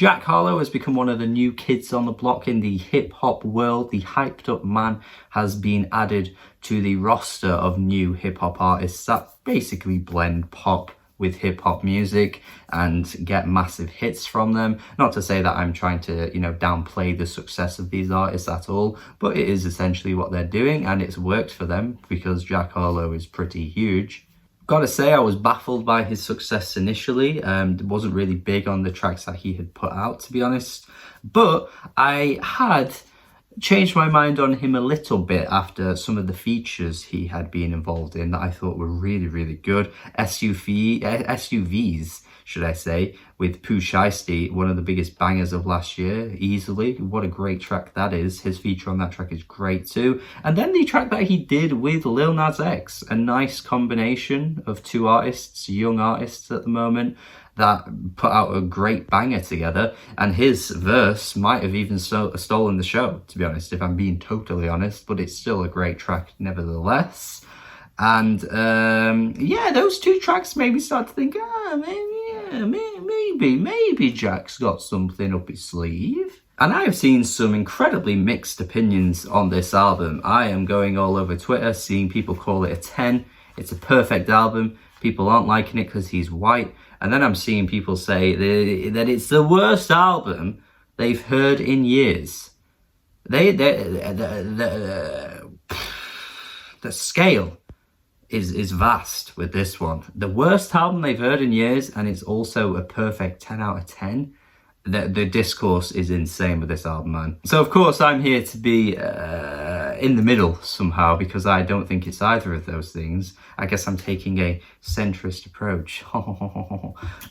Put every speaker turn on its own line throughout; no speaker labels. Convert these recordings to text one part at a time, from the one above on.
Jack Harlow has become one of the new kids on the block in the hip-hop world. The hyped up man has been added to the roster of new hip-hop artists that basically blend pop with hip-hop music and get massive hits from them. Not to say that I'm trying to, downplay the success of these artists at all, but it is essentially what they're doing, and it's worked for them because Jack Harlow is pretty huge. Gotta say, I was baffled by his success initially. Wasn't really big on the tracks that he had put out, to be honest. But I had changed my mind on him a little bit after some of the features he had been involved in that I thought were really, really good. SUVs, should I say, with Pooh Shiesty, one of the biggest bangers of last year, easily. What a great track that is. His feature on that track is great too. And then the track that he did with Lil Nas X, a nice combination of two artists, young artists at the moment, that put out a great banger together. And his verse might have even stolen the show, to be honest, if I'm being totally honest, but it's still a great track nevertheless. And yeah, those two tracks made me start to think, maybe Jack's got something up his sleeve. And I have seen some incredibly mixed opinions on this album. I am going all over Twitter, seeing people call it a 10. It's a perfect album. People aren't liking it because he's white. And then I'm seeing people say that it's the worst album they've heard in years. The scale is vast with this one. The worst album they've heard in years, and it's also a perfect 10 out of 10. The discourse is insane with this album, man. So of course I'm here to be in the middle somehow, because I don't think it's either of those things. I guess I'm taking a centrist approach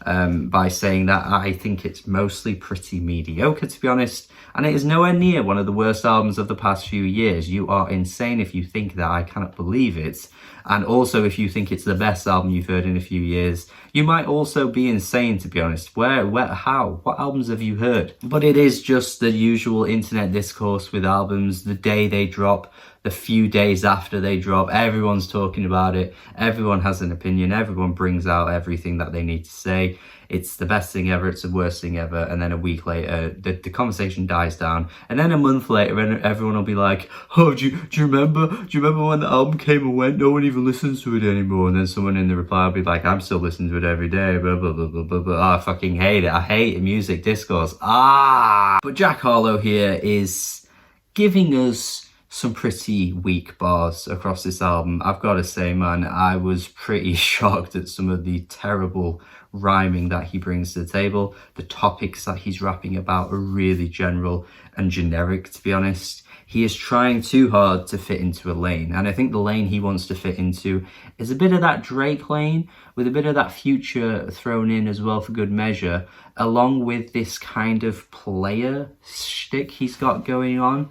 by saying that I think it's mostly pretty mediocre, to be honest, and it is nowhere near one of the worst albums of the past few years. You are insane if you think that. I cannot believe it. And also, if you think it's the best album you've heard in a few years, you might also be insane, to be honest. How? What albums have you heard? But it is just the usual internet discourse with albums. The day they drop, the few days after they drop, everyone's talking about it. Everyone has an opinion. Everyone brings out everything that they need to say. It's the best thing ever, it's the worst thing ever, and then a week later the conversation dies down, and then a month later everyone will be like, oh, do you remember when the album came and went? No one even listens to it anymore. And then someone in the reply will be like, I'm still listening to it every day, blah blah blah blah blah blah. I fucking hate it. I hate music discourse. But Jack Harlow here is giving us some pretty weak bars across this album. I've got to say, man, I was pretty shocked at some of the terrible rhyming that he brings to the table. The topics that he's rapping about are really general and generic, to be honest. He is trying too hard to fit into a lane, and I think the lane he wants to fit into is a bit of that Drake lane, with a bit of that Future thrown in as well for good measure, along with this kind of player shtick he's got going on.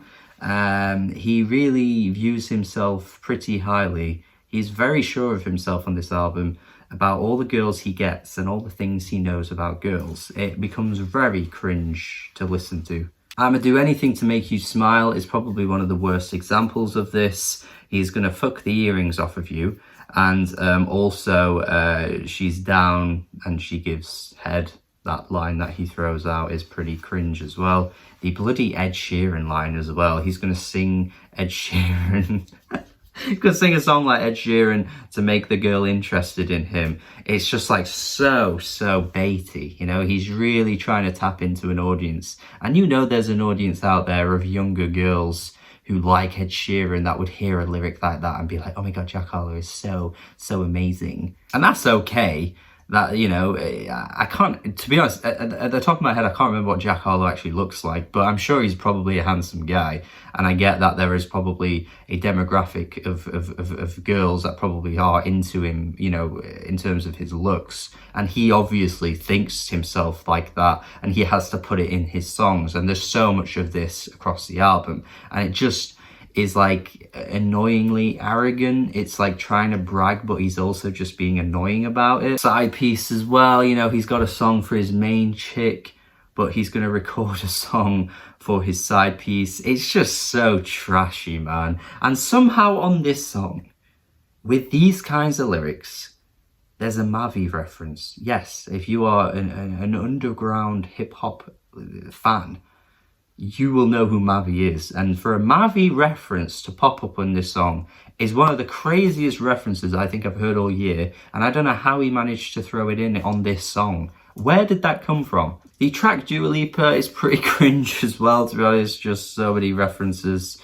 He really views himself pretty highly. He's very sure of himself on this album, about all the girls he gets and all the things he knows about girls. It becomes very cringe to listen to. I'ma Do Anything to Make You Smile is probably one of the worst examples of this. He's gonna fuck the earrings off of you, and also she's down and she gives head. That line that he throws out is pretty cringe as well. The bloody Ed Sheeran line as well. He's gonna sing Ed Sheeran. He's gonna sing a song like Ed Sheeran to make the girl interested in him. It's just like so baity, He's really trying to tap into an audience. And there's an audience out there of younger girls who like Ed Sheeran that would hear a lyric like that and be like, oh my God, Jack Harlow is so amazing. And that's okay. That, I can't, to be honest, at the top of my head, I can't remember what Jack Harlow actually looks like, but I'm sure he's probably a handsome guy. And I get that there is probably a demographic of girls that probably are into him, in terms of his looks. And he obviously thinks himself like that, and he has to put it in his songs. And there's so much of this across the album. And it just is like annoyingly arrogant. It's like trying to brag, but he's also just being annoying about it. Side piece as well, he's got a song for his main chick, but he's gonna record a song for his side piece. It's just so trashy, man. And somehow on this song, with these kinds of lyrics, there's a Mavi reference. Yes, if you are an underground hip-hop fan, you will know who Mavi is. And for a Mavi reference to pop up on this song is one of the craziest references I think I've heard all year. And I don't know how he managed to throw it in on this song. Where did that come from? The track Dua Lipa is pretty cringe as well, to be honest. Just so many references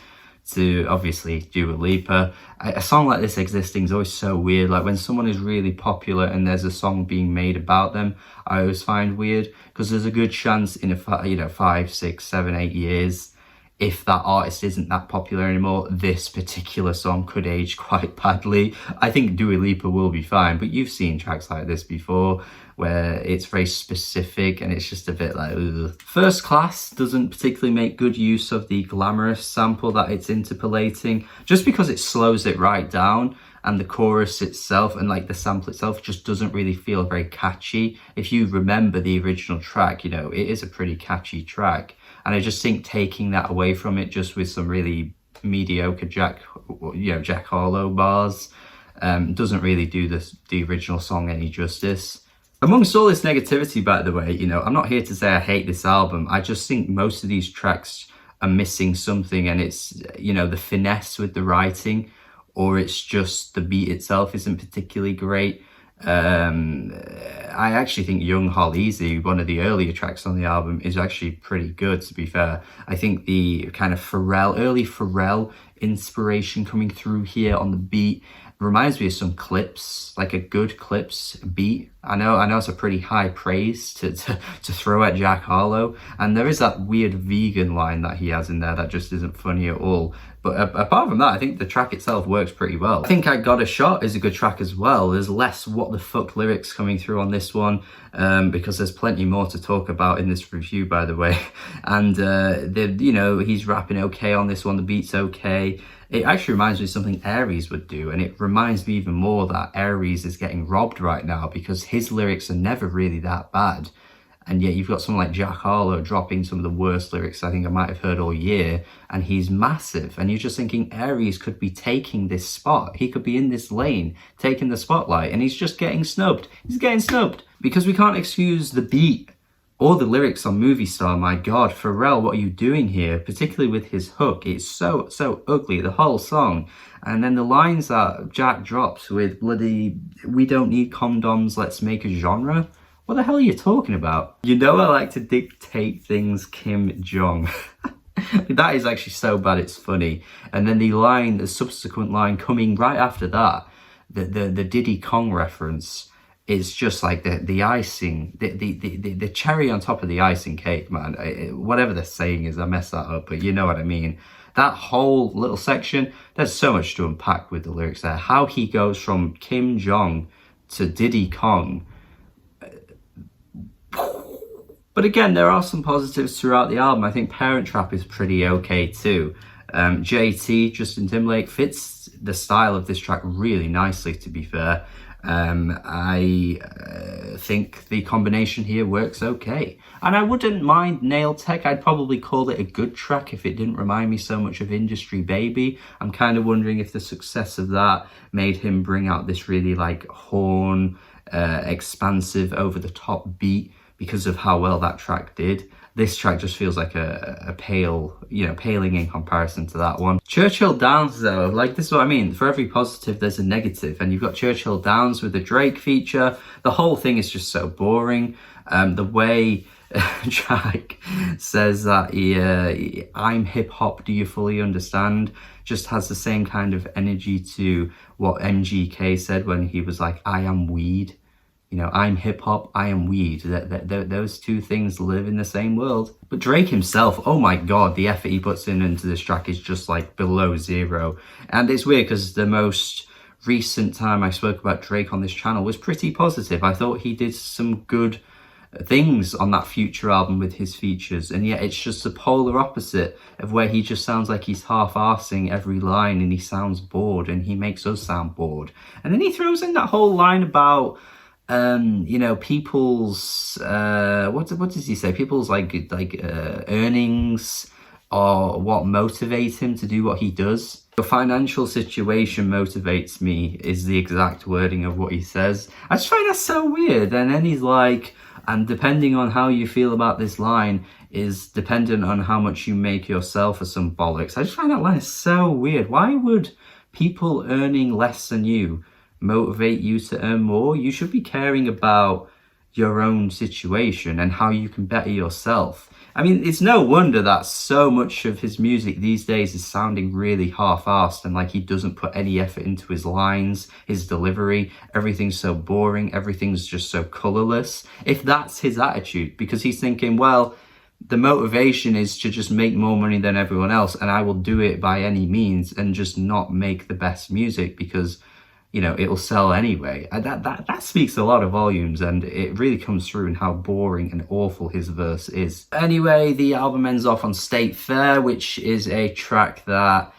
to, obviously, Dua Lipa. A song like this existing is always so weird. Like when someone is really popular and there's a song being made about them, I always find weird, because there's a good chance in 5, 6, 7, 8 years, if that artist isn't that popular anymore, this particular song could age quite badly. I think Dua Lipa will be fine, but you've seen tracks like this before where it's very specific and it's just a bit like, ugh. First Class doesn't particularly make good use of the glamorous sample that it's interpolating, just because it slows it right down, and the chorus itself and like the sample itself just doesn't really feel very catchy. If you remember the original track, you know, it is a pretty catchy track. And I just think taking that away from it just with some really mediocre Jack Harlow bars doesn't really do the original song any justice. Amongst all this negativity, by the way, you know, I'm not here to say I hate this album. I just think most of these tracks are missing something, and it's, you know, the finesse with the writing, or it's just the beat itself isn't particularly great. I actually think Young Harleezy, one of the earlier tracks on the album, is actually pretty good, to be fair. I think the kind of early Pharrell inspiration coming through here on the beat reminds me of some Clips, like a good Clips beat. I know it's a pretty high praise to throw at Jack Harlow, and there is that weird vegan line that he has in there that just isn't funny at all. But apart from that, I think the track itself works pretty well. I think I Got a Shot is a good track as well. There's less what the fuck lyrics coming through on this one, because there's plenty more to talk about in this review, by the way. And you know, he's rapping okay on this one. The beat's okay. It actually reminds me of something Aries would do, and it reminds me even more that Aries is getting robbed right now, because his lyrics are never really that bad. And yet you've got someone like Jack Harlow dropping some of the worst lyrics I think I might have heard all year, and he's massive. And you're just thinking Aries could be taking this spot. He could be in this lane, taking the spotlight, and he's just getting snubbed. He's getting snubbed because we can't excuse the beat or the lyrics on Movie Star. My God, Pharrell, what are you doing here? Particularly with his hook. It's so ugly, the whole song. And then the lines that Jack drops with bloody, we don't need condoms, let's make a genre. What the hell are you talking about? You know I like to dictate things, Kim Jong. That is actually so bad it's funny. And then the subsequent line coming right after that, the Diddy Kong reference, is just like the icing, the cherry on top of the icing cake, man. Whatever the saying is, I messed that up, but you know what I mean. That whole little section, there's so much to unpack with the lyrics there. How he goes from Kim Jong to Diddy Kong. But again, there are some positives throughout the album. I think Parent Trap is pretty okay too. JT, Justin Timberlake, fits the style of this track really nicely, to be fair. I think the combination here works okay. And I wouldn't mind Nail Tech. I'd probably call it a good track if it didn't remind me so much of Industry Baby. I'm kind of wondering if the success of that made him bring out this really like horn, expansive, over-the-top beat because of how well that track did. This track just feels like a paling in comparison to that one. Churchill Downs though, like this is what I mean. For every positive, there's a negative. And you've got Churchill Downs with the Drake feature. The whole thing is just so boring. The way Jack says that I'm hip hop, do you fully understand? Just has the same kind of energy to what MGK said when he was like, I am weed. You know, I'm hip hop, I am weed. Those two things live in the same world. But Drake himself, oh my God, the effort he puts into this track is just like below zero. And it's weird because the most recent time I spoke about Drake on this channel was pretty positive. I thought he did some good things on that Future album with his features, and yet it's just the polar opposite of where he just sounds like he's half-arsing every line and he sounds bored, and he makes us sound bored. And then he throws in that whole line about people's what does he say? People's like earnings or what motivate him to do what he does. Your financial situation motivates me is the exact wording of what he says. I just find that so weird. And then he's like, And depending on how you feel about this line is dependent on how much you make yourself or some bollocks. I just find that line so weird. Why would people earning less than you motivate you to earn more? You should be caring about your own situation and how you can better yourself. I mean, it's no wonder that so much of his music these days is sounding really half-assed and like he doesn't put any effort into his lines, his delivery. Everything's so boring, everything's just so colourless. If that's his attitude, because he's thinking, well, the motivation is to just make more money than everyone else and I will do it by any means and just not make the best music because, you know, it'll sell anyway. That speaks a lot of volumes, and it really comes through in how boring and awful his verse is. Anyway, the album ends off on State Fair, which is a track that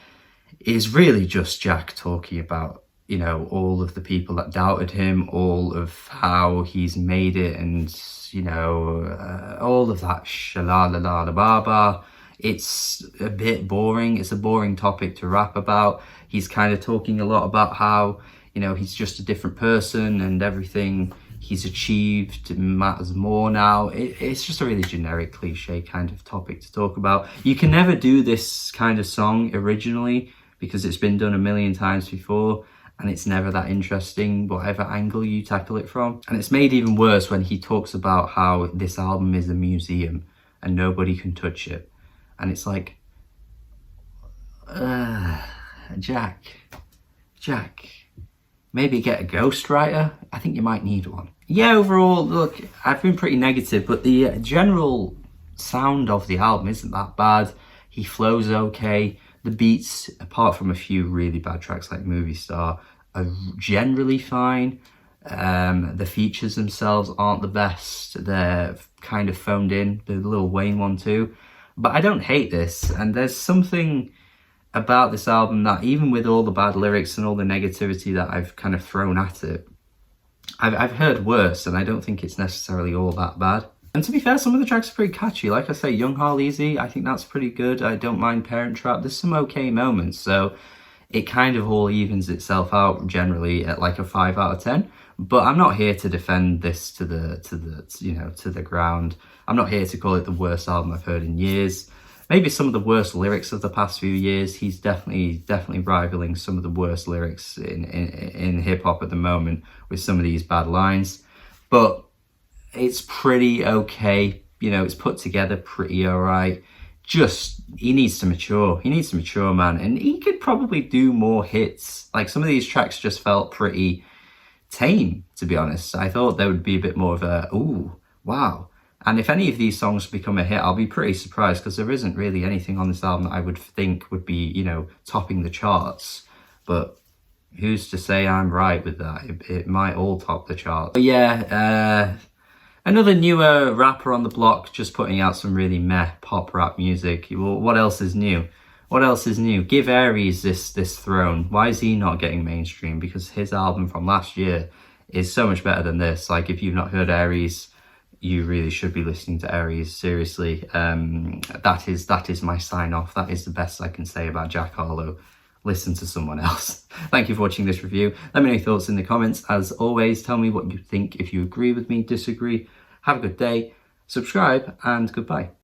is really just Jack talking about, you know, all of the people that doubted him, all of how he's made it, and, you know, all of that sha-la-la-la-la-ba-ba. It's a bit boring. It's a boring topic to rap about. He's kind of talking a lot about how, you know, he's just a different person and everything he's achieved matters more now. It's just a really generic cliche kind of topic to talk about. You can never do this kind of song originally because it's been done a million times before and it's never that interesting, whatever angle you tackle it from. And it's made even worse when he talks about how this album is a museum and nobody can touch it. And it's like, Jack, maybe get a ghostwriter. I think you might need one. Yeah, overall, look, I've been pretty negative, but the general sound of the album isn't that bad. He flows okay. The beats, apart from a few really bad tracks like Movie Star, are generally fine. The features themselves aren't the best. They're kind of phoned in, the Lil Wayne one too. But I don't hate this, and there's something about this album that even with all the bad lyrics and all the negativity that I've kind of thrown at it, I've heard worse, and I don't think it's necessarily all that bad. And to be fair, some of the tracks are pretty catchy. Like I say, Young Harleezy, I think that's pretty good. I don't mind Parent Trap. There's some okay moments, so it kind of all evens itself out generally at like a 5 out of 10. But I'm not here to defend this to the ground. I'm not here to call it the worst album I've heard in years. Maybe some of the worst lyrics of the past few years. He's definitely rivaling some of the worst lyrics in hip hop at the moment with some of these bad lines. But it's pretty okay. You know, it's put together pretty all right. Just, he needs to mature. He needs to mature, man. And he could probably do more hits. Like, some of these tracks just felt pretty tame, to be honest. I thought there would be a bit more of a, ooh, wow. And if any of these songs become a hit, I'll be pretty surprised because there isn't really anything on this album that I would think would be, you know, topping the charts. But who's to say I'm right with that? It might all top the charts. But yeah, another newer rapper on the block, just putting out some really meh pop rap music. Well, what else is new? What else is new? Give Aries this throne. Why is he not getting mainstream? Because his album from last year is so much better than this. Like, if you've not heard Aries, you really should be listening to Aries, seriously. That is my sign off. That is the best I can say about Jack Harlow. Listen to someone else. Thank you for watching this review. Let me know your thoughts in the comments. As always, tell me what you think, if you agree with me, disagree. Have a good day, subscribe, and goodbye.